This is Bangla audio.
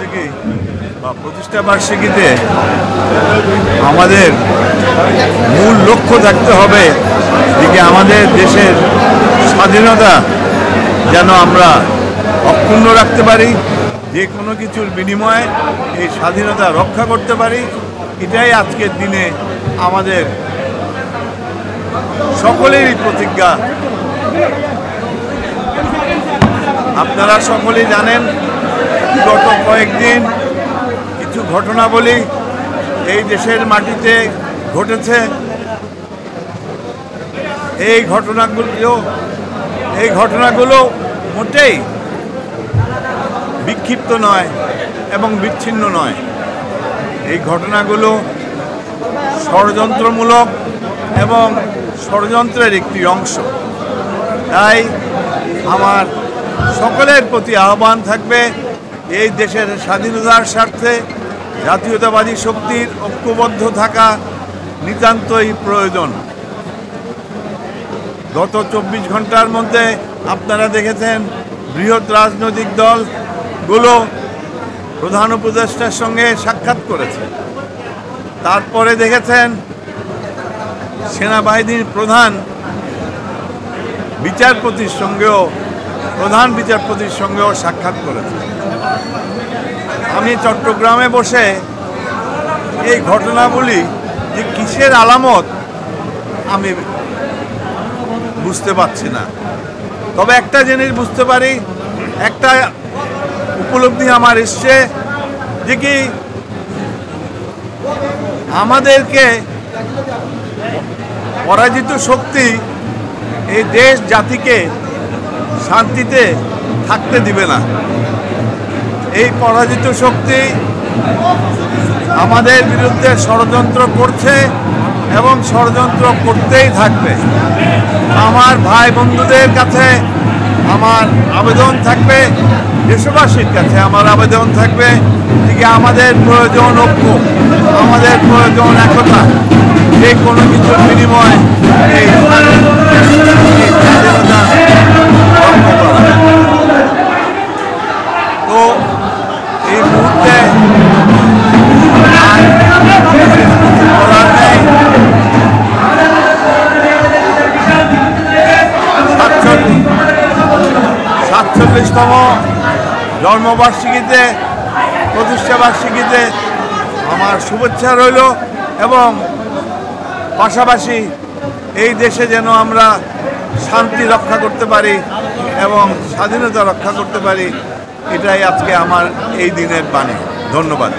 বার্ষিকী বা প্রতিষ্ঠা বার্ষিকীতে আমাদের মূল লক্ষ্য থাকতে হবে যে আমাদের দেশের স্বাধীনতা যেন আমরা অক্ষুণ্ণ রাখতে পারি, যে কোনো কিছুর বিনিময়ে এই স্বাধীনতা রক্ষা করতে পারি। এটাই আজকের দিনে আমাদের সকলেরই প্রতিজ্ঞা। আপনারা সকলেই জানেন গত কয়েকদিন কিছু ঘটনাবলী এই দেশের মাটিতে ঘটেছে। এই ঘটনাগুলো মোটেই বিক্ষিপ্ত নয় এবং বিচ্ছিন্ন নয়। এই ঘটনাগুলো ষড়যন্ত্রমূলক এবং ষড়যন্ত্রের একটি অংশ। তাই আমার সকলের প্রতি আহ্বান থাকবে, এই দেশের স্বাধীনতার স্বার্থে জাতীয়তাবাদী শক্তির ঐক্যবদ্ধ থাকা নিতান্তই প্রয়োজন। গত 24 ঘন্টার মধ্যে আপনারা দেখেছেন বৃহৎ রাজনৈতিক দলগুলো প্রধান উপদেষ্টার সঙ্গে সাক্ষাৎ করেছে। তারপরে দেখেছেন সেনাবাহিনীর প্রধান বিচারপতির সঙ্গেও সাক্ষাৎ করেছে। আমি চট্টগ্রামে বসে এই ঘটনাগুলি যে কিসের আলামত আমি বুঝতে পারছি না। তবে একটা জিনিস বুঝতে পারি, একটা উপলব্ধি আমার এসছে যে কি আমাদেরকে পরাজিত শক্তি এই দেশ জাতিকে শান্তিতে থাকতে দিবে না। এই পরাজিত শক্তি আমাদের বিরুদ্ধে ষড়যন্ত্র করছে এবং ষড়যন্ত্র করতেই থাকবে। আমার ভাই বন্ধুদের কাছে আমার আবেদন থাকবে, দেশবাসীর কাছে আমার আবেদন থাকবে যে আমাদের প্রয়োজন ঐক্য, আমাদের প্রয়োজন একতা। যে কোনো কিছুর বিনিময়ে এই স্বাধীনতা রক্ষা করা। তো এই মুহূর্তে করার নেই। 47তম জন্মবার্ষিকীতে, প্রতিষ্ঠা বার্ষিকীতে আমার শুভেচ্ছা রইল এবং পাশাপাশি এই দেশে যেন আমরা শান্তি রক্ষা করতে পারি এবং স্বাধীনতা রক্ষা করতে পারি, এটাই আজকে আমার এই দিনের বাণী। ধন্যবাদ।